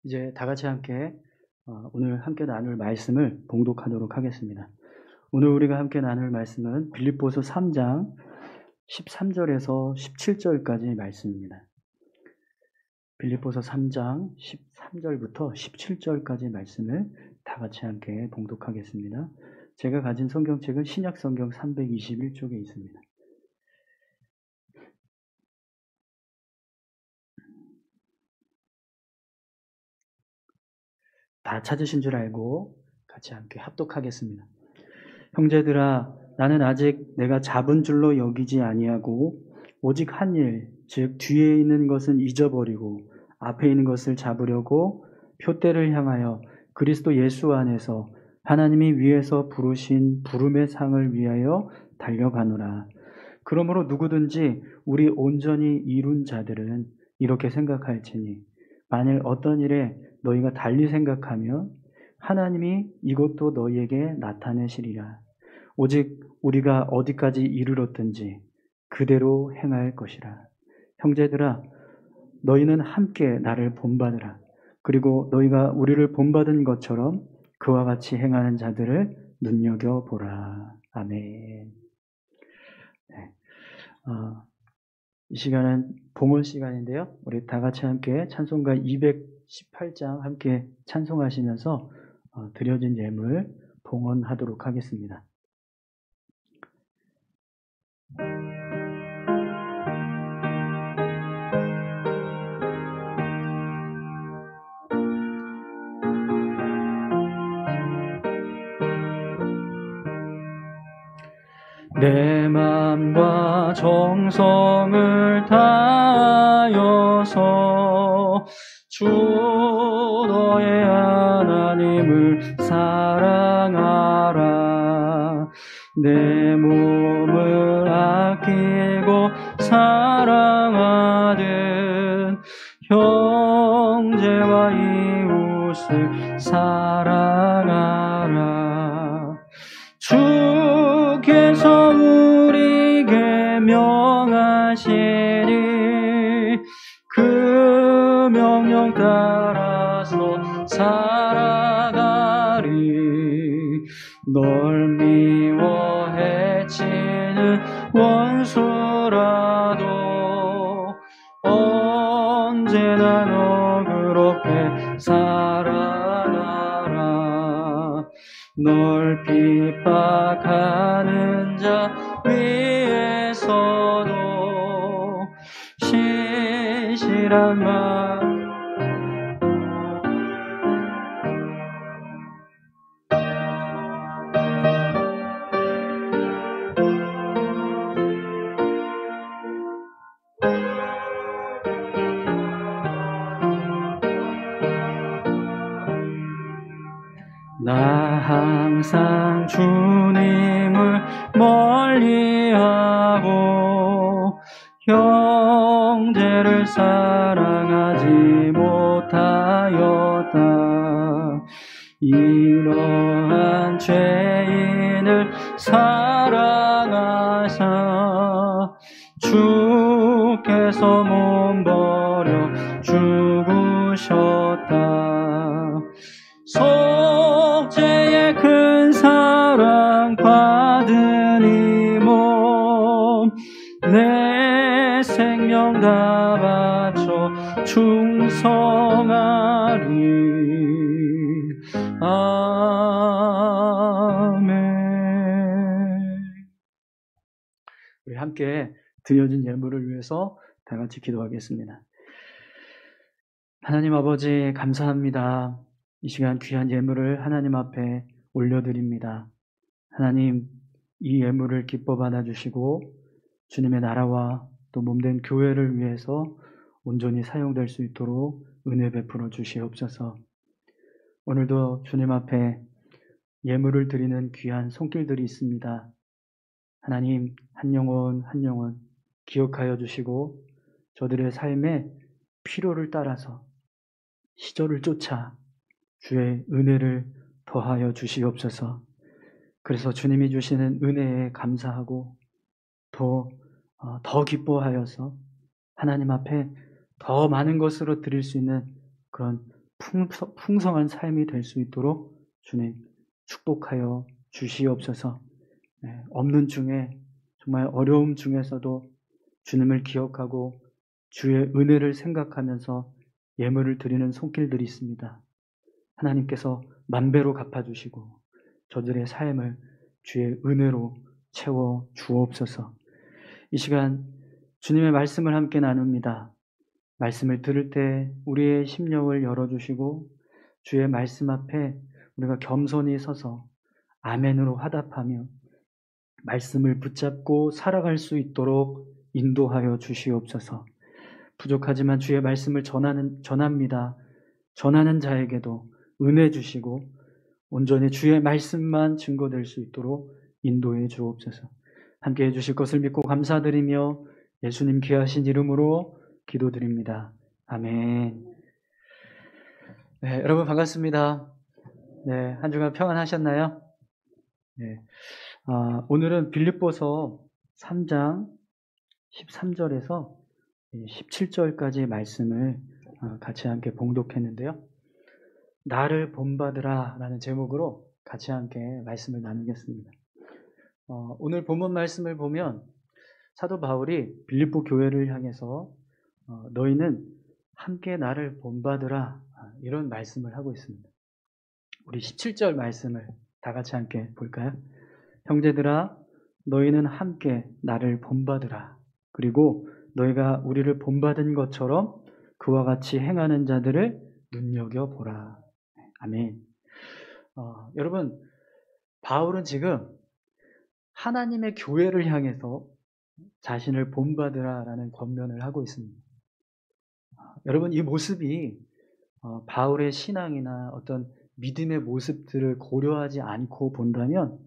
이제 다 같이 함께 오늘 함께 나눌 말씀을 봉독하도록 하겠습니다. 오늘 우리가 함께 나눌 말씀은 빌립보서 3장 13절에서 17절까지 말씀입니다. 빌립보서 3장 13절부터 17절까지 말씀을 다 같이 함께 봉독하겠습니다. 제가 가진 성경책은 신약 성경 321쪽에 있습니다. 다 찾으신 줄 알고 같이 함께 합독하겠습니다. 형제들아, 나는 아직 내가 잡은 줄로 여기지 아니하고 오직 한 일, 즉 뒤에 있는 것은 잊어버리고 앞에 있는 것을 잡으려고 표대를 향하여 그리스도 예수 안에서 하나님이 위에서 부르신 부름의 상을 위하여 달려가노라. 그러므로 누구든지 우리 온전히 이룬 자들은 이렇게 생각할지니 만일 어떤 일에 너희가 달리 생각하면 하나님이 이것도 너희에게 나타내시리라. 오직 우리가 어디까지 이르렀든지 그대로 행할 것이라. 형제들아, 너희는 함께 나를 본받으라. 그리고 너희가 우리를 본받은 것처럼 그와 같이 행하는 자들을 눈여겨보라. 아멘. 네. 이 시간은 봉헌 시간인데요. 우리 다 같이 함께 찬송가 218장 함께 찬송하시면서 드려진 예물 봉헌하도록 하겠습니다. 내 맘과 정성을 다하여서 주 너의 하나님을 사랑하라. 내 몸을 아끼고 사랑하듯 형제와 이웃을 사랑하라. 주께서 우리에게 명하시니 그 명령 따라서 살아가리. 널 미워 해치는 원수라도 언제나 너 그렇게 살아나라. 널 핍박하는 자 위에서도 신실한 마음 나 항상 주님을 멀리하고 형제를 사랑하지 못하였다. 이러한 죄인을 사랑하사 주께서 몸버려 죽으셨다. 속죄의 큰 사랑 받은 이 몸 내 생명 다 바쳐 충성하리. 아멘. 우리 함께 드려진 예물을 위해서 다 같이 기도하겠습니다. 하나님 아버지, 감사합니다. 이 시간 귀한 예물을 하나님 앞에 올려드립니다. 하나님, 이 예물을 기뻐 받아주시고 주님의 나라와 또 몸된 교회를 위해서 온전히 사용될 수 있도록 은혜 베풀어 주시옵소서. 오늘도 주님 앞에 예물을 드리는 귀한 손길들이 있습니다. 하나님, 한 영혼 한 영혼 기억하여 주시고 저들의 삶의 필요를 따라서 시절을 쫓아 주의 은혜를 더하여 주시옵소서. 그래서 주님이 주시는 은혜에 감사하고 더 기뻐하여서 하나님 앞에 더 많은 것으로 드릴 수 있는 그런 풍성한 삶이 될 수 있도록 주님 축복하여 주시옵소서. 없는 중에 정말 어려움 중에서도 주님을 기억하고 주의 은혜를 생각하면서 예물을 드리는 손길들이 있습니다. 하나님께서 만배로 갚아주시고 저들의 삶을 주의 은혜로 채워 주옵소서. 이 시간 주님의 말씀을 함께 나눕니다. 말씀을 들을 때 우리의 심령을 열어주시고 주의 말씀 앞에 우리가 겸손히 서서 아멘으로 화답하며 말씀을 붙잡고 살아갈 수 있도록 인도하여 주시옵소서. 부족하지만 주의 말씀을 전합니다. 전하는 자에게도 은혜 주시고 온전히 주의 말씀만 증거될 수 있도록 인도해 주옵소서. 함께 해주실 것을 믿고 감사드리며 예수님 귀하신 이름으로 기도드립니다. 아멘. 네, 여러분 반갑습니다. 네, 한 주간 평안하셨나요? 네, 오늘은 빌립보서 3장 13절에서 17절까지의 말씀을 같이 함께 봉독했는데요. 나를 본받으라 라는 제목으로 같이 함께 말씀을 나누겠습니다. 오늘 본문 말씀을 보면 사도 바울이 빌립보 교회를 향해서 너희는 함께 나를 본받으라 이런 말씀을 하고 있습니다. 우리 17절 말씀을 다 같이 함께 볼까요? 형제들아 너희는 함께 나를 본받으라. 그리고 너희가 우리를 본받은 것처럼 그와 같이 행하는 자들을 눈여겨보라. 아멘. 여러분, 바울은 지금 하나님의 교회를 향해서 자신을 본받으라라는 권면을 하고 있습니다. 여러분, 이 모습이 바울의 신앙이나 어떤 믿음의 모습들을 고려하지 않고 본다면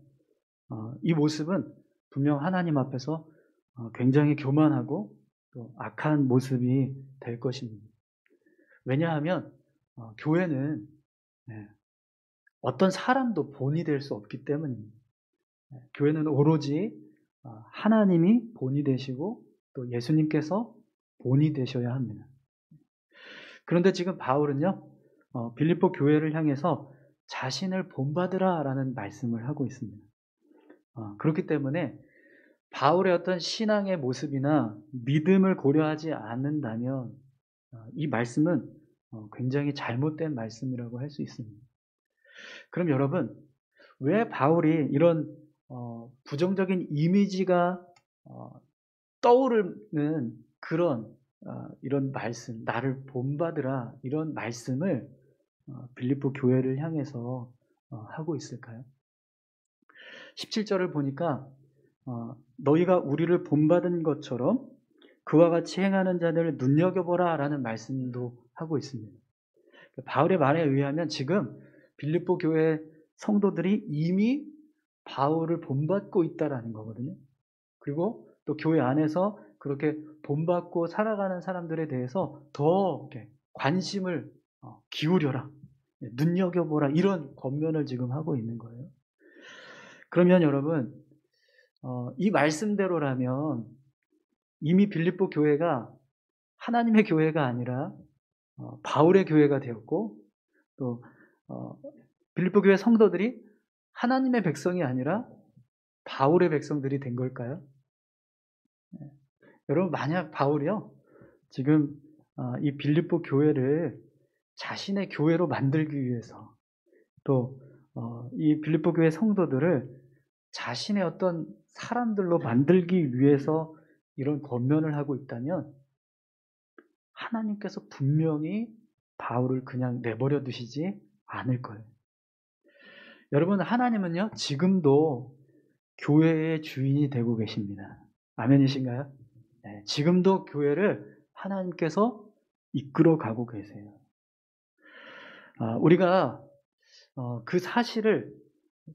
이 모습은 분명 하나님 앞에서 굉장히 교만하고 또 악한 모습이 될 것입니다. 왜냐하면 교회는 어떤 사람도 본이 될 수 없기 때문입니다. 교회는 오로지 하나님이 본이 되시고 또 예수님께서 본이 되셔야 합니다. 그런데 지금 바울은요, 빌립보 교회를 향해서 자신을 본받으라 라는 말씀을 하고 있습니다. 그렇기 때문에 바울의 어떤 신앙의 모습이나 믿음을 고려하지 않는다면 이 말씀은 굉장히 잘못된 말씀이라고 할 수 있습니다. 그럼 여러분, 왜 바울이 이런 부정적인 이미지가 떠오르는 그런 이런 말씀, 나를 본받으라 이런 말씀을 빌립보 교회를 향해서 하고 있을까요? 17절을 보니까 너희가 우리를 본받은 것처럼 그와 같이 행하는 자들을 눈여겨보라 라는 말씀도 하고 있습니다. 바울의 말에 의하면 지금 빌립보 교회 성도들이 이미 바울을 본받고 있다라는 거거든요. 그리고 또 교회 안에서 그렇게 본받고 살아가는 사람들에 대해서 더 관심을 기울여라, 눈여겨보라 이런 권면을 지금 하고 있는 거예요. 그러면 여러분, 이 말씀대로라면 이미 빌립보 교회가 하나님의 교회가 아니라 바울의 교회가 되었고 또 빌립보 교회 성도들이 하나님의 백성이 아니라 바울의 백성들이 된 걸까요? 여러분, 만약 바울이요 지금 이 빌립보 교회를 자신의 교회로 만들기 위해서 또 이 빌립보 교회 성도들을 자신의 어떤 사람들로 만들기 위해서 이런 권면을 하고 있다면 하나님께서 분명히 바울을 그냥 내버려 두시지 않을 거예요. 여러분, 하나님은요 지금도 교회의 주인이 되고 계십니다. 아멘이신가요? 네, 지금도 교회를 하나님께서 이끌어 가고 계세요. 우리가 그 사실을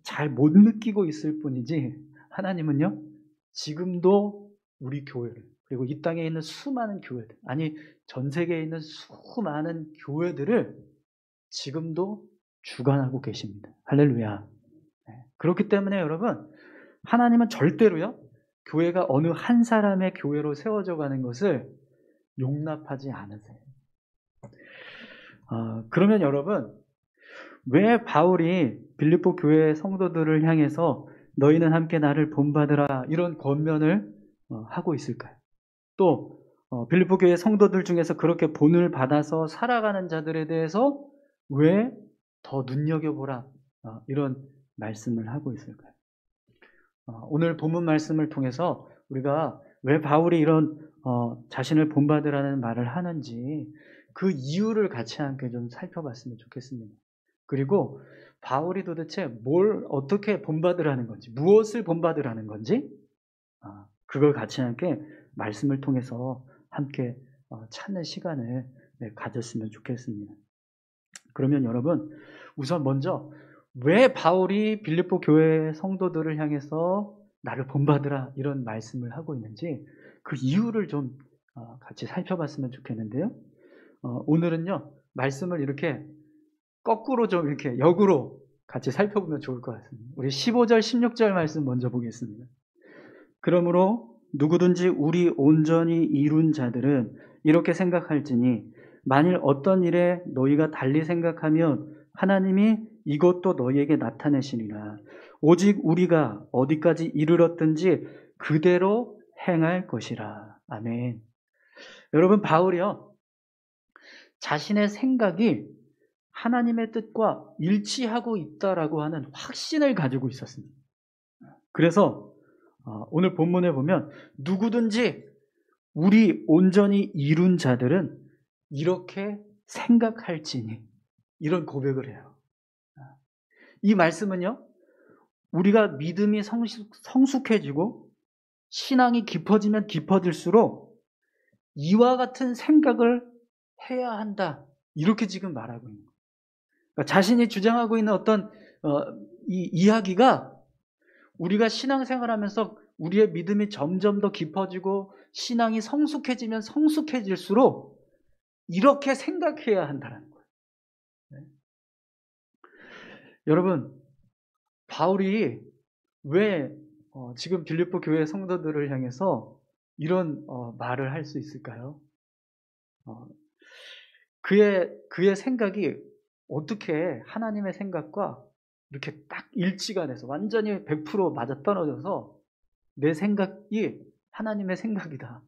잘 못 느끼고 있을 뿐이지 하나님은요 지금도 우리 교회를 그리고 이 땅에 있는 수많은 교회들, 아니 전 세계에 있는 수많은 교회들을 지금도 주관하고 계십니다. 할렐루야. 그렇기 때문에 여러분, 하나님은 절대로요 교회가 어느 한 사람의 교회로 세워져 가는 것을 용납하지 않으세요. 그러면 여러분, 왜 바울이 빌립보 교회 성도들을 향해서 너희는 함께 나를 본받으라 이런 권면을 하고 있을까요? 또 빌립보 교회 성도들 중에서 그렇게 본을 받아서 살아가는 자들에 대해서 왜 더 눈여겨보라 이런 말씀을 하고 있을까요? 오늘 본문 말씀을 통해서 우리가 왜 바울이 이런 자신을 본받으라는 말을 하는지 그 이유를 같이 함께 좀 살펴봤으면 좋겠습니다. 그리고 바울이 도대체 뭘 어떻게 본받으라는 건지, 무엇을 본받으라는 건지 그걸 같이 함께 말씀을 통해서 함께 찾는 시간을 가졌으면 좋겠습니다. 그러면 여러분, 우선 먼저 왜 바울이 빌립보 교회 성도들을 향해서 나를 본받으라 이런 말씀을 하고 있는지 그 이유를 좀 같이 살펴봤으면 좋겠는데요. 오늘은요, 말씀을 이렇게 거꾸로 좀 이렇게 역으로 같이 살펴보면 좋을 것 같습니다. 우리 15절, 16절 말씀 먼저 보겠습니다. 그러므로 누구든지 우리 온전히 이룬 자들은 이렇게 생각할지니 만일 어떤 일에 너희가 달리 생각하면 하나님이 이것도 너희에게 나타내시리라. 오직 우리가 어디까지 이르렀든지 그대로 행할 것이라. 아멘. 여러분, 바울이요, 자신의 생각이 하나님의 뜻과 일치하고 있다라고 하는 확신을 가지고 있었습니다. 그래서 오늘 본문에 보면 누구든지 우리 온전히 이룬 자들은 이렇게 생각할지니 이런 고백을 해요. 이 말씀은요, 우리가 믿음이 성숙해지고 신앙이 깊어지면 깊어질수록 이와 같은 생각을 해야 한다 이렇게 지금 말하고 있는 거예요. 그러니까 자신이 주장하고 있는 어떤 이 이야기가 우리가 신앙생활하면서 우리의 믿음이 점점 더 깊어지고 신앙이 성숙해지면 성숙해질수록 이렇게 생각해야 한다는 거예요. 네. 여러분, 바울이 왜 지금 빌립보 교회 성도들을 향해서 이런 말을 할 수 있을까요? 그의 생각이 어떻게 하나님의 생각과 이렇게 딱 일치가 돼서 완전히 100% 맞아떨어져서 내 생각이 하나님의 생각이다.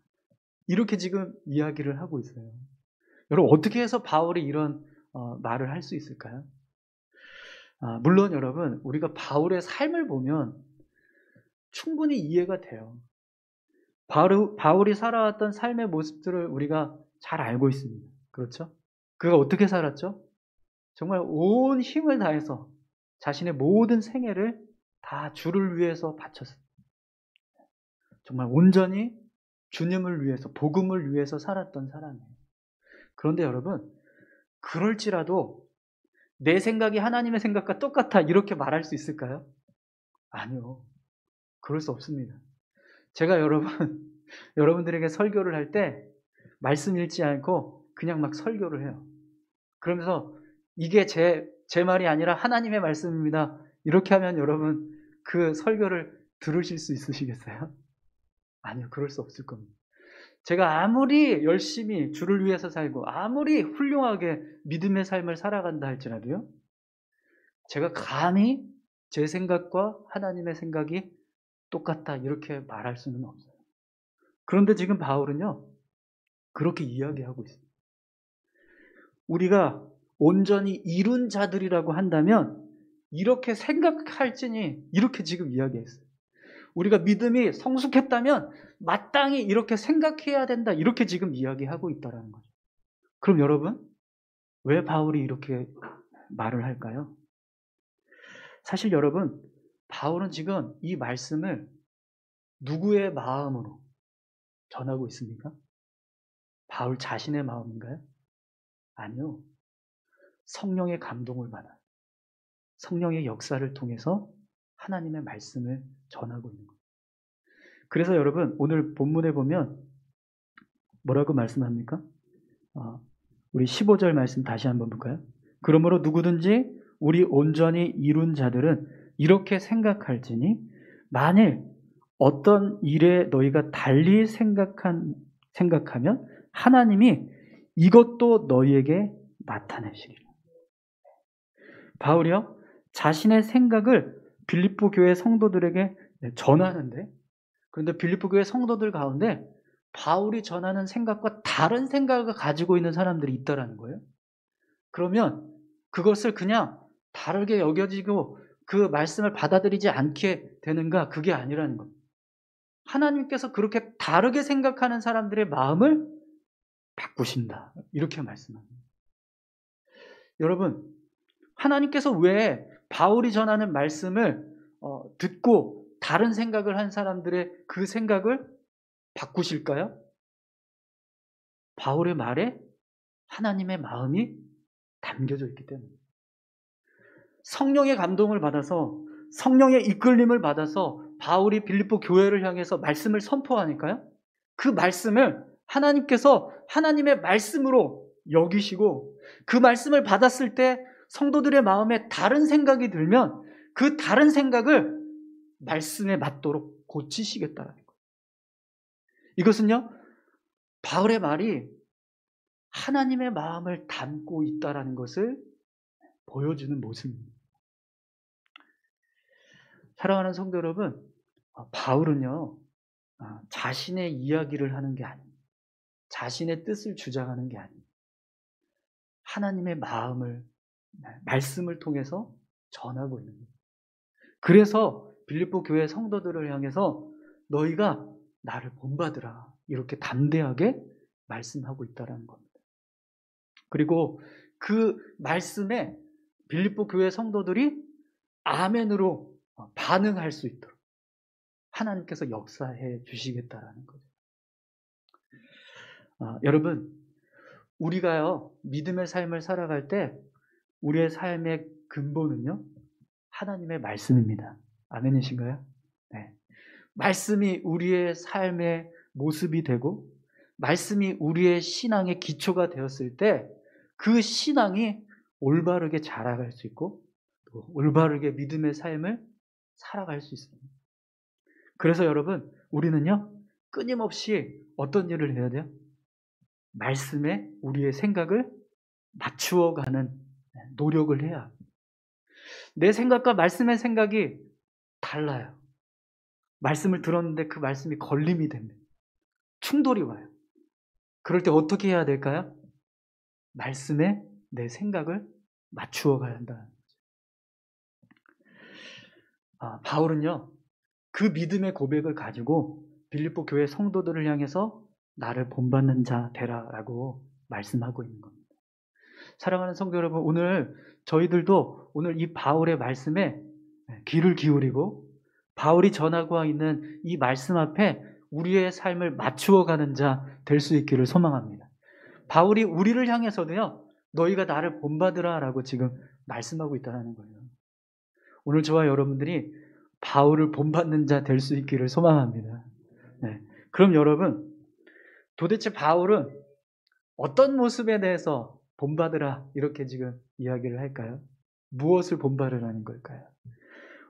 이렇게 지금 이야기를 하고 있어요. 여러분, 어떻게 해서 바울이 이런 말을 할 수 있을까요? 물론 여러분, 우리가 바울의 삶을 보면 충분히 이해가 돼요. 바울이 살아왔던 삶의 모습들을 우리가 잘 알고 있습니다. 그렇죠? 그가 어떻게 살았죠? 정말 온 힘을 다해서 자신의 모든 생애를 다 주를 위해서 바쳤습니다. 정말 온전히 주님을 위해서, 복음을 위해서 살았던 사람이에요. 그런데 여러분, 그럴지라도 내 생각이 하나님의 생각과 똑같아 이렇게 말할 수 있을까요? 아니요. 그럴 수 없습니다. 제가 여러분들에게 설교를 할 때 말씀 읽지 않고 그냥 막 설교를 해요. 그러면서 이게 제 말이 아니라 하나님의 말씀입니다. 이렇게 하면 여러분 그 설교를 들으실 수 있으시겠어요? 아니요. 그럴 수 없을 겁니다. 제가 아무리 열심히 주를 위해서 살고 아무리 훌륭하게 믿음의 삶을 살아간다 할지라도요, 제가 감히 제 생각과 하나님의 생각이 똑같다 이렇게 말할 수는 없어요. 그런데 지금 바울은요, 그렇게 이야기하고 있습니다. 우리가 온전히 이룬 자들이라고 한다면 이렇게 생각할지니 이렇게 지금 이야기했어요. 우리가 믿음이 성숙했다면 마땅히 이렇게 생각해야 된다 이렇게 지금 이야기하고 있다는 거죠. 그럼 여러분, 왜 바울이 이렇게 말을 할까요? 사실 여러분, 바울은 지금 이 말씀을 누구의 마음으로 전하고 있습니까? 바울 자신의 마음인가요? 아니요. 성령의 감동을 받아 성령의 역사를 통해서 하나님의 말씀을 전하고 있는 거예요. 그래서 여러분, 오늘 본문에 보면 뭐라고 말씀합니까? 우리 15절 말씀 다시 한번 볼까요? 그러므로 누구든지 우리 온전히 이룬 자들은 이렇게 생각할지니 만일 어떤 일에 너희가 달리 생각하면 하나님이 이것도 너희에게 나타내시리라. 바울이요, 자신의 생각을 빌립보 교회 성도들에게 전하는데, 그런데 빌립보 교회 성도들 가운데 바울이 전하는 생각과 다른 생각을 가지고 있는 사람들이 있다라는 거예요. 그러면 그것을 그냥 다르게 여겨지고 그 말씀을 받아들이지 않게 되는가? 그게 아니라는 겁니다. 하나님께서 그렇게 다르게 생각하는 사람들의 마음을 바꾸신다. 이렇게 말씀합니다. 여러분, 하나님께서 왜 바울이 전하는 말씀을 듣고 다른 생각을 한 사람들의 그 생각을 바꾸실까요? 바울의 말에 하나님의 마음이 담겨져 있기 때문에. 성령의 감동을 받아서, 성령의 이끌림을 받아서 바울이 빌립보 교회를 향해서 말씀을 선포하니까요, 그 말씀을 하나님께서 하나님의 말씀으로 여기시고, 그 말씀을 받았을 때 성도들의 마음에 다른 생각이 들면 그 다른 생각을 말씀에 맞도록 고치시겠다는 거예요. 이것은요, 바울의 말이 하나님의 마음을 담고 있다는 것을 보여주는 모습입니다. 사랑하는 성도 여러분, 바울은요, 자신의 이야기를 하는 게 아닙니다. 자신의 뜻을 주장하는 게 아닙니다. 하나님의 마음을, 말씀을 통해서 전하고 있는 거예요. 그래서 빌립보 교회 성도들을 향해서 너희가 나를 본받으라, 이렇게 담대하게 말씀하고 있다는 겁니다. 그리고 그 말씀에 빌립보 교회 성도들이 아멘으로 반응할 수 있도록 하나님께서 역사해 주시겠다라는 거죠. 여러분, 우리가요, 믿음의 삶을 살아갈 때 우리의 삶의 근본은요, 하나님의 말씀입니다. 아멘이신가요? 네. 말씀이 우리의 삶의 모습이 되고, 말씀이 우리의 신앙의 기초가 되었을 때 그 신앙이 올바르게 자라갈 수 있고, 또 올바르게 믿음의 삶을 살아갈 수 있습니다. 그래서 여러분, 우리는요, 끊임없이 어떤 일을 해야 돼요? 말씀에 우리의 생각을 맞추어가는 노력을 해야 합니다. 내 생각과 말씀의 생각이 달라요. 말씀을 들었는데 그 말씀이 걸림이 됩니다. 충돌이 와요. 그럴 때 어떻게 해야 될까요? 말씀에 내 생각을 맞추어 가야 한다는 거죠. 바울은요, 그 믿음의 고백을 가지고 빌립보 교회 성도들을 향해서 나를 본받는 자 되라라고 말씀하고 있는 겁니다. 사랑하는 성도 여러분, 오늘 저희들도 오늘 이 바울의 말씀에 귀를 기울이고 바울이 전하고 있는 이 말씀 앞에 우리의 삶을 맞추어 가는 자 될 수 있기를 소망합니다. 바울이 우리를 향해서도요, 너희가 나를 본받으라 라고 지금 말씀하고 있다는 거예요. 오늘 저와 여러분들이 바울을 본받는 자 될 수 있기를 소망합니다. 네. 그럼 여러분, 도대체 바울은 어떤 모습에 대해서 본받으라 이렇게 지금 이야기를 할까요? 무엇을 본받으라는 걸까요?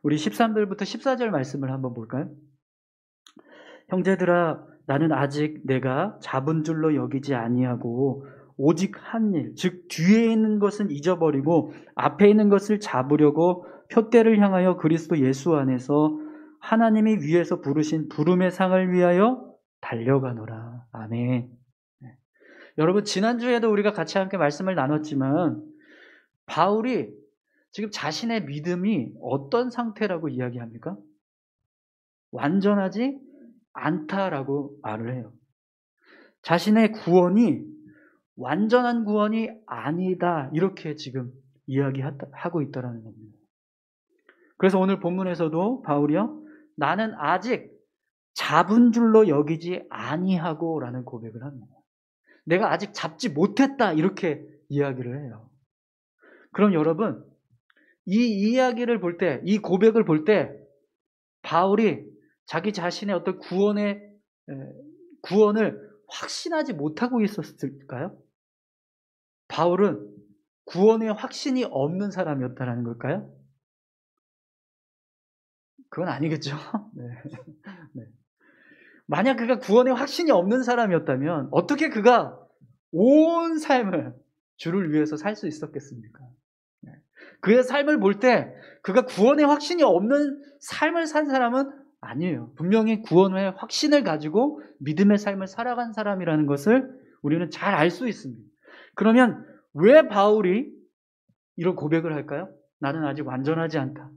우리 13절부터 14절 말씀을 한번 볼까요? 형제들아, 나는 아직 내가 잡은 줄로 여기지 아니하고 오직 한 일, 즉 뒤에 있는 것은 잊어버리고 앞에 있는 것을 잡으려고 표대를 향하여 그리스도 예수 안에서 하나님이 위에서 부르신 부름의 상을 위하여 달려가노라. 아멘. 네. 여러분, 지난주에도 우리가 같이 함께 말씀을 나눴지만 바울이 지금 자신의 믿음이 어떤 상태라고 이야기합니까? 완전하지 않다라고 말을 해요. 자신의 구원이 완전한 구원이 아니다, 이렇게 지금 이야기하고 있다는 겁니다. 그래서 오늘 본문에서도 바울이요, 나는 아직 잡은 줄로 여기지 아니하고 라는 고백을 합니다. 내가 아직 잡지 못했다, 이렇게 이야기를 해요. 그럼 여러분, 이 이야기를 볼 때, 이 고백을 볼 때 바울이 자기 자신의 어떤 구원을 확신하지 못하고 있었을까요? 바울은 구원의 확신이 없는 사람이었다는 걸까요? 그건 아니겠죠. 네. 네. 만약 그가 구원의 확신이 없는 사람이었다면 어떻게 그가 온 삶을 주를 위해서 살 수 있었겠습니까? 그의 삶을 볼 때 그가 구원의 확신이 없는 삶을 산 사람은 아니에요. 분명히 구원의 확신을 가지고 믿음의 삶을 살아간 사람이라는 것을 우리는 잘 알 수 있습니다. 그러면 왜 바울이 이런 고백을 할까요? 나는 아직 완전하지 않다.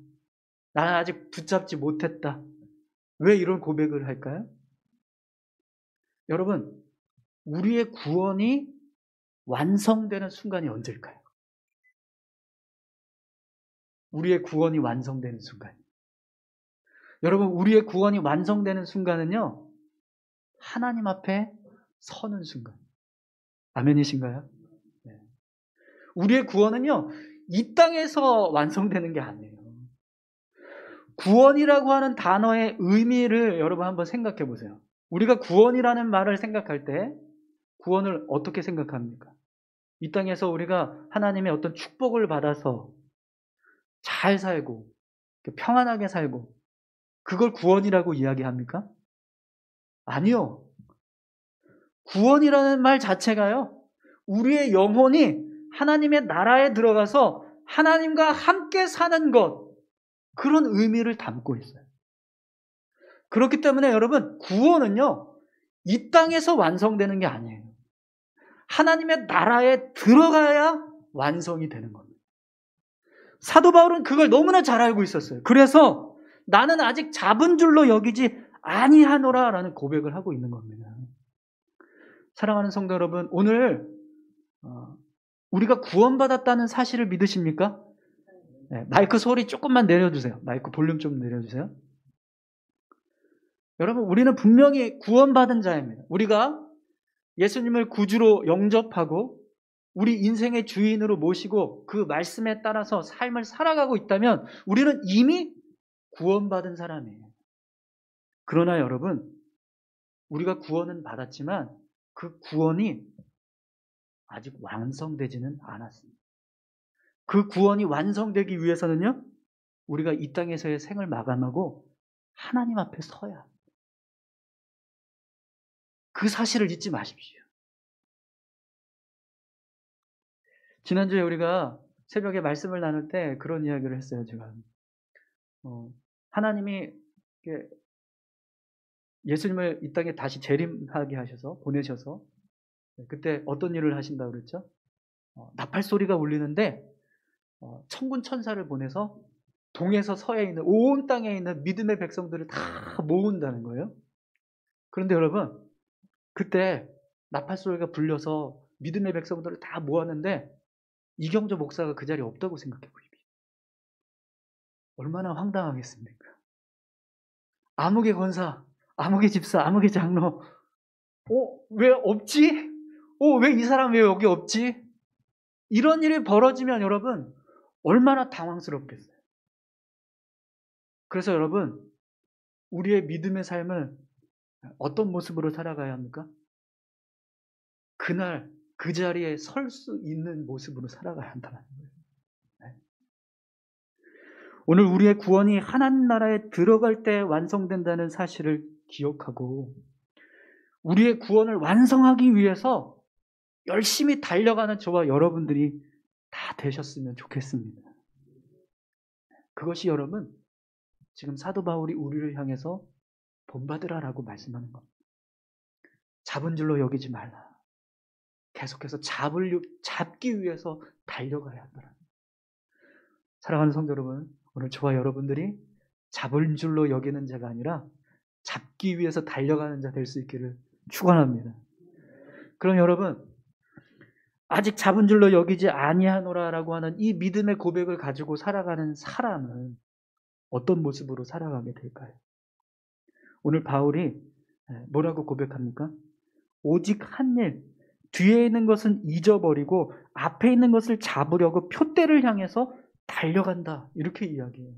나는 아직 붙잡지 못했다. 왜 이런 고백을 할까요? 여러분, 우리의 구원이 완성되는 순간이 언제일까요? 우리의 구원이 완성되는 순간. 여러분, 우리의 구원이 완성되는 순간은요, 하나님 앞에 서는 순간. 아멘이신가요? 네. 우리의 구원은요, 이 땅에서 완성되는 게 아니에요. 구원이라고 하는 단어의 의미를 여러분 한번 생각해 보세요. 우리가 구원이라는 말을 생각할 때 구원을 어떻게 생각합니까? 이 땅에서 우리가 하나님의 어떤 축복을 받아서 잘 살고 평안하게 살고 그걸 구원이라고 이야기합니까? 아니요. 구원이라는 말 자체가요, 우리의 영혼이 하나님의 나라에 들어가서 하나님과 함께 사는 것, 그런 의미를 담고 있어요. 그렇기 때문에 여러분, 구원은요, 이 땅에서 완성되는 게 아니에요. 하나님의 나라에 들어가야 완성이 되는 겁니다. 사도 바울은 그걸 너무나 잘 알고 있었어요. 그래서 나는 아직 잡은 줄로 여기지 아니하노라 라는 고백을 하고 있는 겁니다. 사랑하는 성도 여러분, 오늘 우리가 구원받았다는 사실을 믿으십니까? 네, 마이크 소리 조금만 내려주세요. 마이크 볼륨 좀 내려주세요. 여러분, 우리는 분명히 구원받은 자입니다. 우리가 예수님을 구주로 영접하고 우리 인생의 주인으로 모시고 그 말씀에 따라서 삶을 살아가고 있다면 우리는 이미 구원받은 사람이에요. 그러나 여러분, 우리가 구원은 받았지만 그 구원이 아직 완성되지는 않았습니다. 그 구원이 완성되기 위해서는요, 우리가 이 땅에서의 생을 마감하고 하나님 앞에 서야 합니다. 그 사실을 잊지 마십시오. 지난주에 우리가 새벽에 말씀을 나눌 때 그런 이야기를 했어요. 제가 하나님이 예수님을 이 땅에 다시 재림하게 하셔서 보내셔서 그때 어떤 일을 하신다고 그랬죠? 나팔 소리가 울리는데 천군 천사를 보내서 동에서 서에 있는 온 땅에 있는 믿음의 백성들을 다 모은다는 거예요. 그런데 여러분, 그때 나팔 소리가 불려서 믿음의 백성들을 다 모았는데 이경조 목사가 그 자리에 없다고 생각해 보십시오. 얼마나 황당하겠습니까? 아무개 권사, 아무개 집사, 아무개 장로, 왜 없지? 왜 이 사람 왜 여기 없지? 이런 일이 벌어지면 여러분, 얼마나 당황스럽겠어요. 그래서 여러분, 우리의 믿음의 삶을 어떤 모습으로 살아가야 합니까? 그날 그 자리에 설 수 있는 모습으로 살아가야 한다는 거예요. 네. 오늘 우리의 구원이 하나님 나라에 들어갈 때 완성된다는 사실을 기억하고 우리의 구원을 완성하기 위해서 열심히 달려가는 저와 여러분들이 다 되셨으면 좋겠습니다. 그것이 여러분, 지금 사도 바울이 우리를 향해서 본받으라라고 말씀하는 겁니다. 잡은 줄로 여기지 말라. 계속해서 잡기 위해서 달려가야 한다. 사랑하는 성도 여러분, 오늘 저와 여러분들이 잡을 줄로 여기는 자가 아니라 잡기 위해서 달려가는 자 될 수 있기를 축원합니다. 그럼 여러분, 아직 잡은 줄로 여기지 아니하노라라고 하는 이 믿음의 고백을 가지고 살아가는 사람은 어떤 모습으로 살아가게 될까요? 오늘 바울이 뭐라고 고백합니까? 오직 한 일, 뒤에 있는 것은 잊어버리고 앞에 있는 것을 잡으려고 표대를 향해서 달려간다. 이렇게 이야기해요.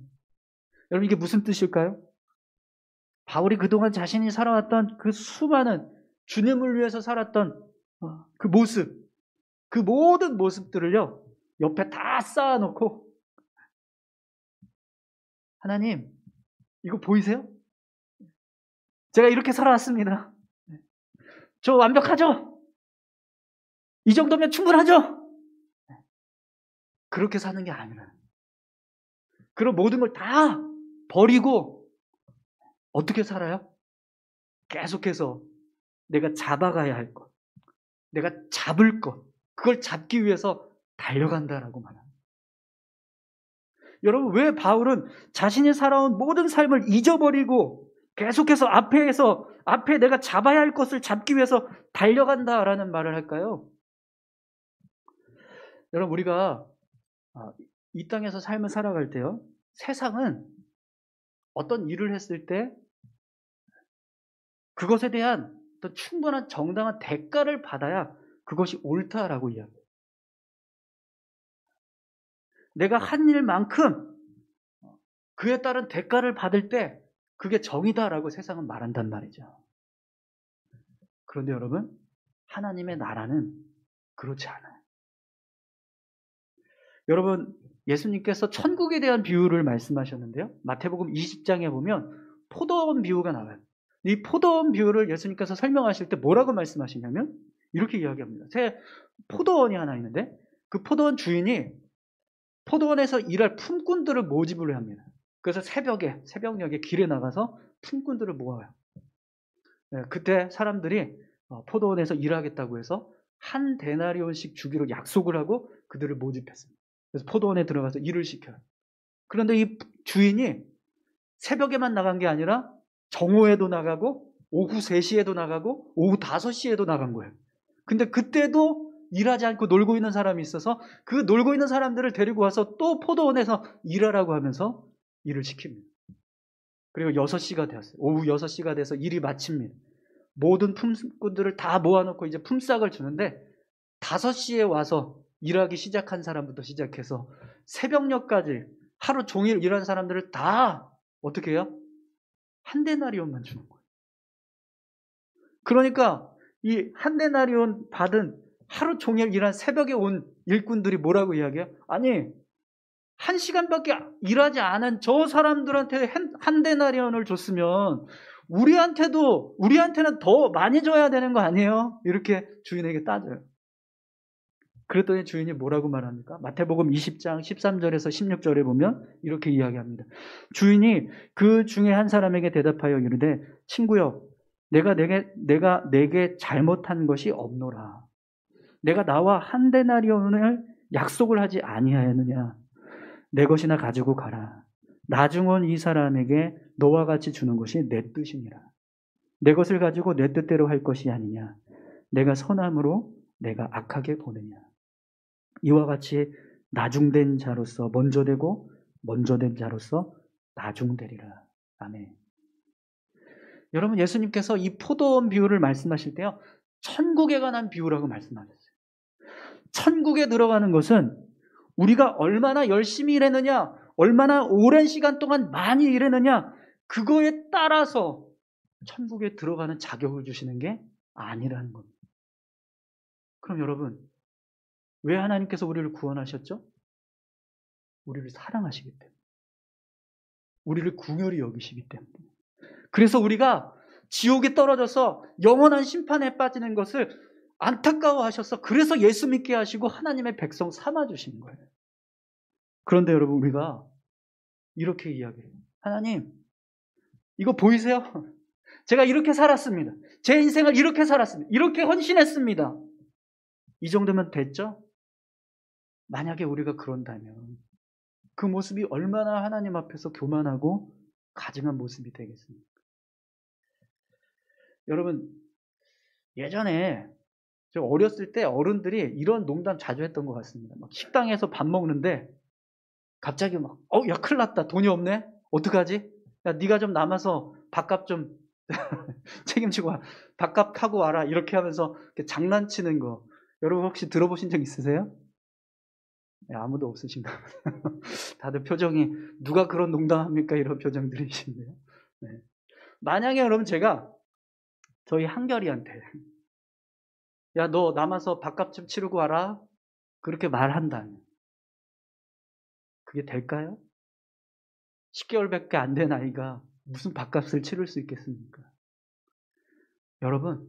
여러분, 이게 무슨 뜻일까요? 바울이 그동안 자신이 살아왔던 그 수많은 주님을 위해서 살았던 그 모습, 그 모든 모습들을요, 옆에 다 쌓아놓고 하나님, 이거 보이세요? 제가 이렇게 살아왔습니다. 저 완벽하죠? 이 정도면 충분하죠? 그렇게 사는 게 아니라. 그런 모든 걸 다 버리고 어떻게 살아요? 계속해서 내가 잡아가야 할 것, 내가 잡을 것, 그걸 잡기 위해서 달려간다라고 말합니다. 여러분, 왜 바울은 자신이 살아온 모든 삶을 잊어버리고 계속해서 앞에 내가 잡아야 할 것을 잡기 위해서 달려간다라는 말을 할까요? 여러분, 우리가 이 땅에서 삶을 살아갈 때요, 세상은 어떤 일을 했을 때 그것에 대한 어떤 충분한 정당한 대가를 받아야 그것이 옳다라고 이야기해요. 내가 한 일만큼 그에 따른 대가를 받을 때 그게 정의다라고 세상은 말한단 말이죠. 그런데 여러분, 하나님의 나라는 그렇지 않아요. 여러분, 예수님께서 천국에 대한 비유를 말씀하셨는데요. 마태복음 20장에 보면 포도원 비유가 나와요. 이 포도원 비유를 예수님께서 설명하실 때 뭐라고 말씀하시냐면 이렇게 이야기합니다. 새 포도원이 하나 있는데 그 포도원 주인이 포도원에서 일할 품꾼들을 모집을 합니다. 그래서 새벽녘에 길에 나가서 품꾼들을 모아요. 그때 사람들이 포도원에서 일하겠다고 해서 한 데나리온씩 주기로 약속을 하고 그들을 모집했습니다. 그래서 포도원에 들어가서 일을 시켜요. 그런데 이 주인이 새벽에만 나간 게 아니라 정오에도 나가고 오후 3시에도 나가고 오후 5시에도 나간 거예요. 근데 그때도 일하지 않고 놀고 있는 사람이 있어서 그 놀고 있는 사람들을 데리고 와서 또 포도원에서 일하라고 하면서 일을 시킵니다. 그리고 6시가 되었어요. 오후 6시가 돼서 일이 마칩니다. 모든 품꾼들을 다 모아놓고 이제 품삯을 주는데 5시에 와서 일하기 시작한 사람부터 시작해서 새벽녘까지 하루 종일 일한 사람들을 다 어떻게 해요? 한 데나리온만 주는 거예요. 그러니까 이 한 데나리온 받은 하루 종일 일한 새벽에 온 일꾼들이 뭐라고 이야기해요? 아니, 1시간밖에 일하지 않은 저 사람들한테 한 데나리온을 줬으면 우리한테는 더 많이 줘야 되는 거 아니에요? 이렇게 주인에게 따져요. 그랬더니 주인이 뭐라고 말합니까? 마태복음 20장 13절에서 16절에 보면 이렇게 이야기합니다. 주인이 그 중에 한 사람에게 대답하여 이르되 친구여 내가 내게 잘못한 것이 없노라. 내가 나와 한 데나리온을 약속을 하지 아니하였느냐. 내 것이나 가지고 가라. 나중 온 이 사람에게 너와 같이 주는 것이 내 뜻이니라. 내 것을 가지고 내 뜻대로 할 것이 아니냐. 내가 선함으로 내가 악하게 보느냐. 이와 같이 나중된 자로서 먼저 되고 먼저 된 자로서 나중되리라. 아멘. 여러분, 예수님께서 이 포도원 비유를 말씀하실 때요, 천국에 관한 비유라고 말씀하셨어요. 천국에 들어가는 것은 우리가 얼마나 열심히 일했느냐, 얼마나 오랜 시간 동안 많이 일했느냐, 그거에 따라서 천국에 들어가는 자격을 주시는 게 아니라는 겁니다. 그럼 여러분, 왜 하나님께서 우리를 구원하셨죠? 우리를 사랑하시기 때문에. 우리를 궁혈히 여기시기 때문에. 그래서 우리가 지옥에 떨어져서 영원한 심판에 빠지는 것을 안타까워하셔서 그래서 예수 믿게 하시고 하나님의 백성 삼아주신 거예요. 그런데 여러분, 우리가 이렇게 이야기해요. 하나님, 이거 보이세요? 제가 이렇게 살았습니다. 제 인생을 이렇게 살았습니다. 이렇게 헌신했습니다. 이 정도면 됐죠? 만약에 우리가 그런다면 그 모습이 얼마나 하나님 앞에서 교만하고 가증한 모습이 되겠습니까? 여러분, 예전에 저 어렸을 때 어른들이 이런 농담 자주 했던 것 같습니다. 막 식당에서 밥 먹는데 갑자기 막 야, 큰일 났다. 돈이 없네? 어떡하지? 야, 네가 좀 남아서 밥값 좀 책임지고 와. 밥값 하고 와라. 이렇게 하면서 이렇게 장난치는 거. 여러분 혹시 들어보신 적 있으세요? 네, 아무도 없으신가 보다. 다들 표정이 누가 그런 농담합니까? 이런 표정들이신데요. 네. 만약에 여러분 제가 저희 한결이한테 야, 너 남아서 밥값 좀 치르고 와라. 그렇게 말한다면 그게 될까요? 10개월밖에 안 된 아이가 무슨 밥값을 치를 수 있겠습니까? 여러분,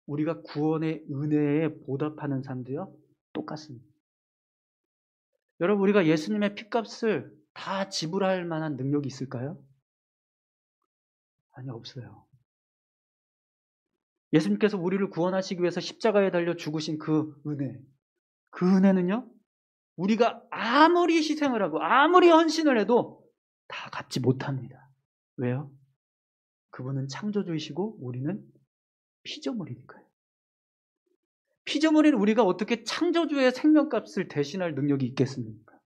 우리가 구원의 은혜에 보답하는 삶도요, 똑같습니다. 여러분, 우리가 예수님의 핏값을 다 지불할 만한 능력이 있을까요? 아니, 없어요. 예수님께서 우리를 구원하시기 위해서 십자가에 달려 죽으신 그 은혜는요, 우리가 아무리 희생을 하고 아무리 헌신을 해도 다 갚지 못합니다. 왜요? 그분은 창조주이시고 우리는 피조물이니까요. 피조물인 우리가 어떻게 창조주의 생명값을 대신할 능력이 있겠습니까?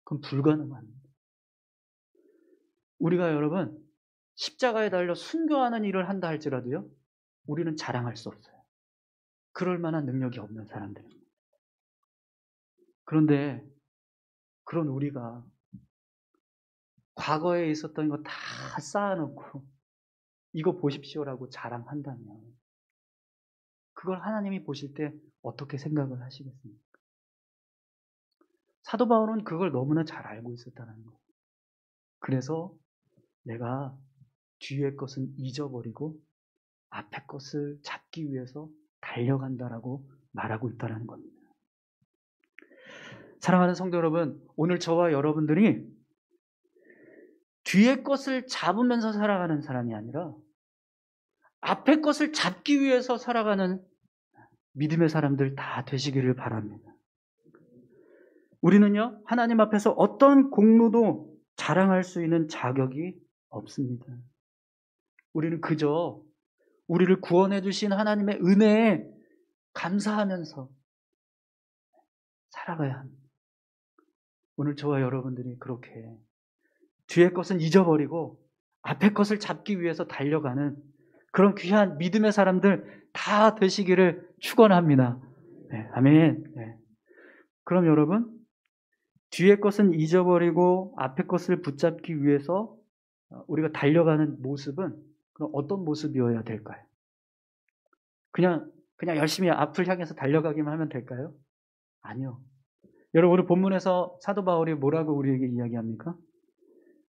그건 불가능합니다. 우리가 여러분, 십자가에 달려 순교하는 일을 한다 할지라도요, 우리는 자랑할 수 없어요. 그럴 만한 능력이 없는 사람들입니다. 그런데 그런 우리가 과거에 있었던 거 다 쌓아놓고 이거 보십시오라고 자랑한다면 그걸 하나님이 보실 때 어떻게 생각을 하시겠습니까? 사도 바울은 그걸 너무나 잘 알고 있었다는 거예요. 그래서 내가 뒤의 것은 잊어버리고 앞의 것을 잡기 위해서 달려간다라고 말하고 있다는 겁니다. 사랑하는 성도 여러분, 오늘 저와 여러분들이 뒤의 것을 잡으면서 살아가는 사람이 아니라 앞의 것을 잡기 위해서 살아가는 믿음의 사람들 다 되시기를 바랍니다. 우리는요, 하나님 앞에서 어떤 공로도 자랑할 수 있는 자격이 없습니다. 우리는 그저 우리를 구원해 주신 하나님의 은혜에 감사하면서 살아가야 합니다. 오늘 저와 여러분들이 그렇게 뒤의 것은 잊어버리고 앞의 것을 잡기 위해서 달려가는 그런 귀한 믿음의 사람들 다 되시기를 축원합니다. 네, 아멘. 네. 그럼 여러분, 뒤의 것은 잊어버리고 앞의 것을 붙잡기 위해서 우리가 달려가는 모습은 그럼 어떤 모습이어야 될까요? 그냥 열심히 앞을 향해서 달려가기만 하면 될까요? 아니요. 여러분, 오늘 본문에서 사도 바울이 뭐라고 우리에게 이야기합니까?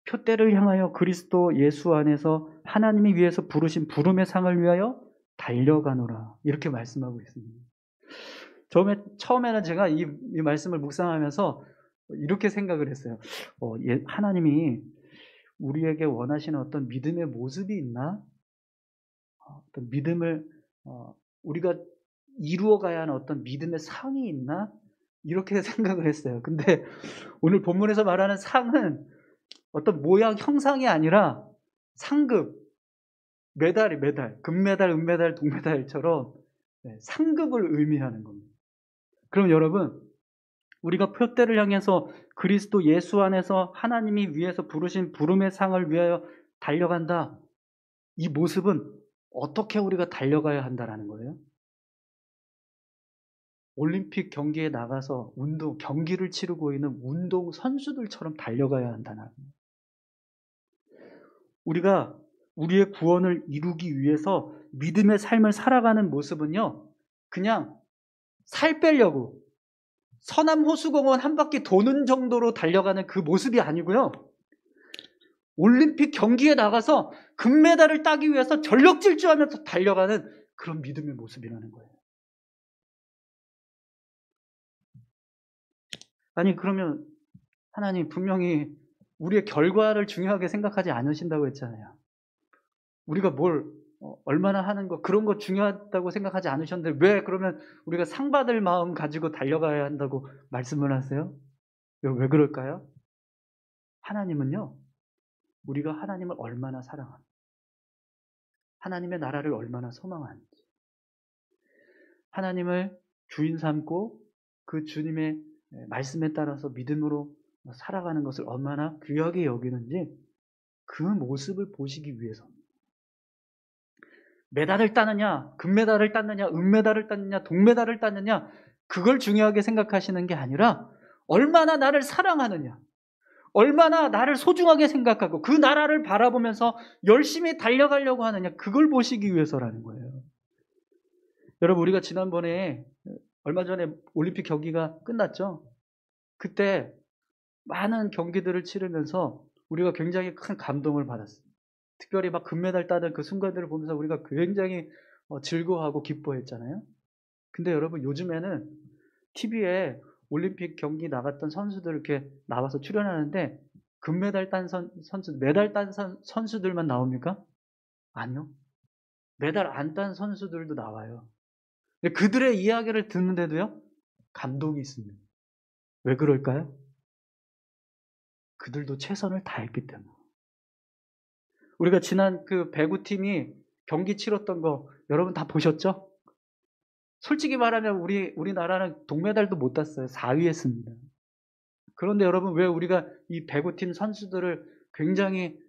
표대를 향하여 그리스도 예수 안에서 하나님이 위해서 부르신 부름의 상을 위하여 달려가노라. 이렇게 말씀하고 있습니다. 처음에는 제가 이 말씀을 묵상하면서 이렇게 생각을 했어요. 하나님이 우리에게 원하시는 어떤 믿음의 모습이 있나? 어떤 믿음을 우리가 이루어가야 하는 어떤 믿음의 상이 있나? 이렇게 생각을 했어요. 근데 오늘 본문에서 말하는 상은 어떤 모양, 형상이 아니라 상급, 메달, 금메달, 은메달, 동메달처럼 상급을 의미하는 겁니다. 그럼 여러분, 우리가 표대를 향해서 그리스도 예수 안에서 하나님이 위해서 부르신 부름의 상을 위하여 달려간다. 이 모습은 어떻게 우리가 달려가야 한다라는 거예요? 올림픽 경기에 나가서 경기를 치르고 있는 운동 선수들처럼 달려가야 한다는 거예요. 우리가 우리의 구원을 이루기 위해서 믿음의 삶을 살아가는 모습은요, 그냥 살 빼려고 서남 호수공원 한 바퀴 도는 정도로 달려가는 그 모습이 아니고요, 올림픽 경기에 나가서 금메달을 따기 위해서 전력 질주하면서 달려가는 그런 믿음의 모습이라는 거예요. 아니, 그러면 하나님 분명히 우리의 결과를 중요하게 생각하지 않으신다고 했잖아요. 우리가 얼마나 하는 거, 그런 거 중요하다고 생각하지 않으셨는데 왜 그러면 우리가 상 받을 마음 가지고 달려가야 한다고 말씀을 하세요? 왜 그럴까요? 하나님은요, 우리가 하나님을 얼마나 사랑하는지, 하나님의 나라를 얼마나 소망하는지, 하나님을 주인 삼고 그 주님의 말씀에 따라서 믿음으로 살아가는 것을 얼마나 귀하게 여기는지 그 모습을 보시기 위해서입니다. 메달을 따느냐, 금메달을 따느냐, 은메달을 따느냐, 동메달을 따느냐, 그걸 중요하게 생각하시는 게 아니라 얼마나 나를 사랑하느냐, 얼마나 나를 소중하게 생각하고 그 나라를 바라보면서 열심히 달려가려고 하느냐, 그걸 보시기 위해서라는 거예요. 여러분, 우리가 지난번에 얼마 전에 올림픽 경기가 끝났죠? 그때 많은 경기들을 치르면서 우리가 굉장히 큰 감동을 받았어요. 특별히 막 금메달 따는 그 순간들을 보면서 우리가 굉장히 즐거워하고 기뻐했잖아요. 근데 여러분, 요즘에는 TV에 올림픽 경기 나갔던 선수들 이렇게 나와서 출연하는데 금메달 딴 선수, 메달 딴 선수들만 나옵니까? 아니요. 메달 안 딴 선수들도 나와요. 근데 그들의 이야기를 듣는데도요, 감동이 있습니다. 왜 그럴까요? 그들도 최선을 다했기 때문에. 우리가 지난 그 배구팀이 경기 치렀던 거 여러분 다 보셨죠? 솔직히 말하면 우리나라는 동메달도 못 땄어요. 4위 했습니다. 그런데 여러분, 왜 우리가 이 배구팀 선수들을 굉장히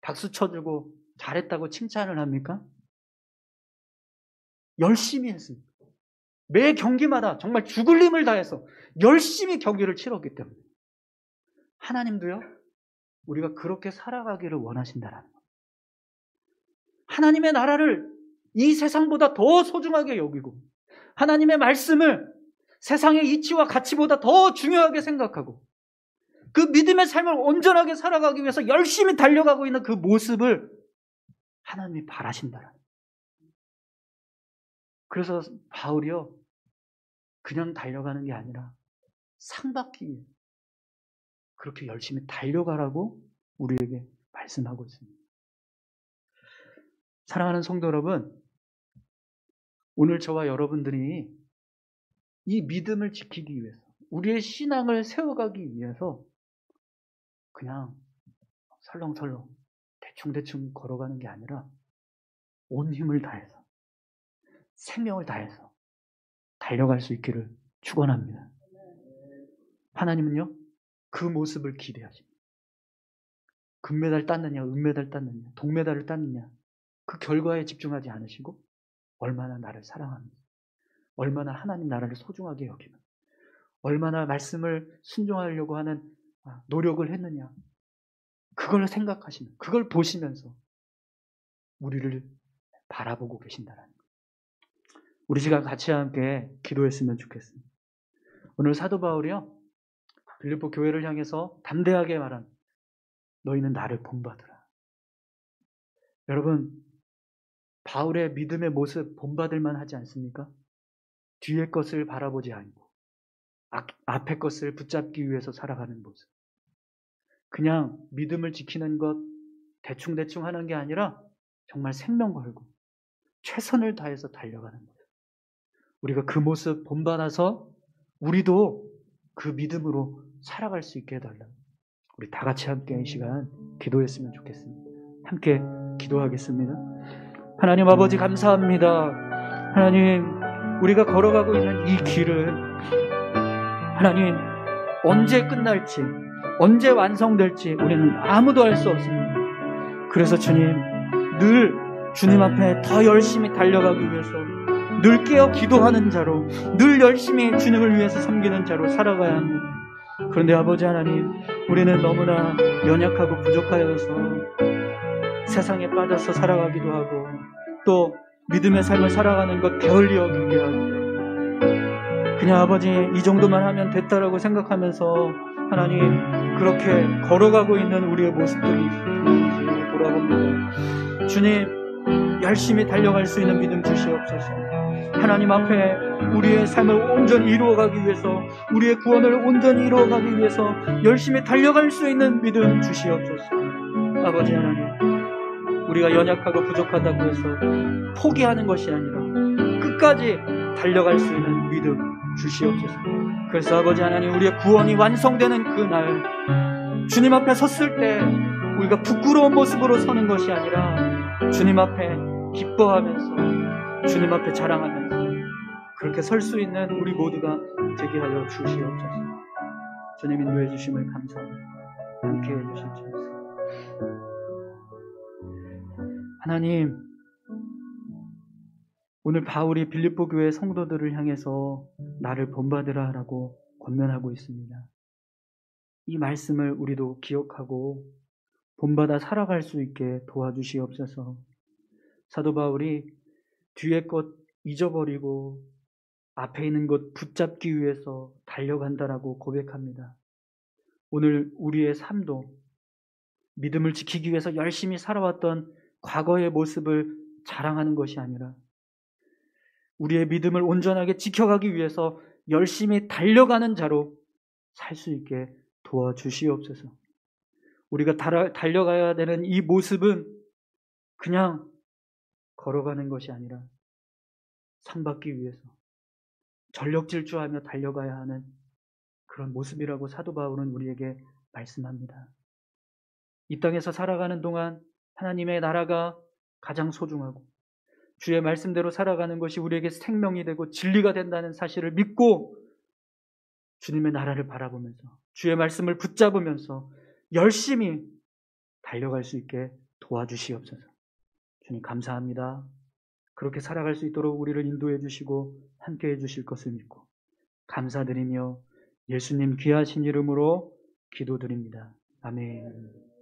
박수 쳐주고 잘했다고 칭찬을 합니까? 열심히 했습니다. 매 경기마다 정말 죽을 힘을 다해서 열심히 경기를 치렀기 때문에. 하나님도요, 우리가 그렇게 살아가기를 원하신다라는 거예요. 하나님의 나라를 이 세상보다 더 소중하게 여기고, 하나님의 말씀을 세상의 이치와 가치보다 더 중요하게 생각하고, 그 믿음의 삶을 온전하게 살아가기 위해서 열심히 달려가고 있는 그 모습을 하나님이 바라신다라는 거예요. 그래서 바울이요, 그냥 달려가는 게 아니라 상 받기 위해 그렇게 열심히 달려가라고 우리에게 말씀하고 있습니다. 사랑하는 성도 여러분, 오늘 저와 여러분들이 이 믿음을 지키기 위해서, 우리의 신앙을 세워가기 위해서 그냥 설렁설렁 대충대충 걸어가는 게 아니라 온 힘을 다해서, 생명을 다해서 달려갈 수 있기를 축원합니다. 하나님은요, 그 모습을 기대하십니다. 금메달 땄느냐, 은메달 땄느냐, 동메달을 땄느냐, 그 결과에 집중하지 않으시고 얼마나 나를 사랑합니다. 얼마나 하나님 나라를 소중하게 여기는, 얼마나 말씀을 순종하려고 하는 노력을 했느냐, 그걸 생각하시는, 그걸 보시면서 우리를 바라보고 계신다는 거예요. 우리 시간 같이 함께 기도했으면 좋겠습니다. 오늘 사도 바울이요, 빌립보 교회를 향해서 담대하게 말한, 너희는 나를 본받으라. 여러분, 바울의 믿음의 모습 본받을만 하지 않습니까? 뒤의 것을 바라보지 않고 앞의 것을 붙잡기 위해서 살아가는 모습. 그냥 믿음을 지키는 것 대충대충 하는 게 아니라 정말 생명 걸고 최선을 다해서 달려가는 모습. 우리가 그 모습 본받아서 우리도 그 믿음으로 살아갈 수 있게 해달라. 우리 다 같이 함께 이 시간 기도했으면 좋겠습니다. 함께 기도하겠습니다. 하나님 아버지, 감사합니다. 하나님, 우리가 걸어가고 있는 이 길은 하나님 언제 끝날지, 언제 완성될지 우리는 아무도 알 수 없습니다. 그래서 주님, 늘 주님 앞에 더 열심히 달려가기 위해서 늘 깨어 기도하는 자로, 늘 열심히 주님을 위해서 섬기는 자로 살아가야 합니다. 그런데 아버지 하나님, 우리는 너무나 연약하고 부족하여서 세상에 빠져서 살아가기도 하고, 또 믿음의 삶을 살아가는 것 게을리 여기게 하고, 그냥 아버지 이 정도만 하면 됐다라고 생각하면서 하나님 그렇게 걸어가고 있는 우리의 모습들이 있는지 돌아봅니다. 주님, 열심히 달려갈 수 있는 믿음 주시옵소서. 하나님 앞에 우리의 삶을 온전히 이루어가기 위해서, 우리의 구원을 온전히 이루어가기 위해서 열심히 달려갈 수 있는 믿음 주시옵소서. 아버지 하나님, 우리가 연약하고 부족하다고 해서 포기하는 것이 아니라 끝까지 달려갈 수 있는 믿음 주시옵소서. 그래서 아버지 하나님, 우리의 구원이 완성되는 그날 주님 앞에 섰을 때 우리가 부끄러운 모습으로 서는 것이 아니라 주님 앞에 기뻐하면서, 주님 앞에 자랑하면서 그렇게 설 수 있는 우리 모두가 되게 하여 주시옵소서. 주님 인도해 주심을 감사합니다. 함께해 주시옵소서. 하나님, 오늘 바울이 빌립보 교회 성도들을 향해서 나를 본받으라 라고 권면하고 있습니다. 이 말씀을 우리도 기억하고 본받아 살아갈 수 있게 도와주시옵소서. 사도 바울이 뒤에 것 잊어버리고 앞에 있는 것 붙잡기 위해서 달려간다라고 고백합니다. 오늘 우리의 삶도 믿음을 지키기 위해서 열심히 살아왔던 과거의 모습을 자랑하는 것이 아니라 우리의 믿음을 온전하게 지켜가기 위해서 열심히 달려가는 자로 살 수 있게 도와주시옵소서. 우리가 달려가야 되는 이 모습은 그냥 걸어가는 것이 아니라 상 받기 위해서 전력 질주하며 달려가야 하는 그런 모습이라고 사도 바울은 우리에게 말씀합니다. 이 땅에서 살아가는 동안 하나님의 나라가 가장 소중하고 주의 말씀대로 살아가는 것이 우리에게 생명이 되고 진리가 된다는 사실을 믿고 주님의 나라를 바라보면서 주의 말씀을 붙잡으면서 열심히 달려갈 수 있게 도와주시옵소서. 주님 감사합니다. 그렇게 살아갈 수 있도록 우리를 인도해 주시고 함께해 주실 것을 믿고 감사드리며 예수님 귀하신 이름으로 기도드립니다. 아멘.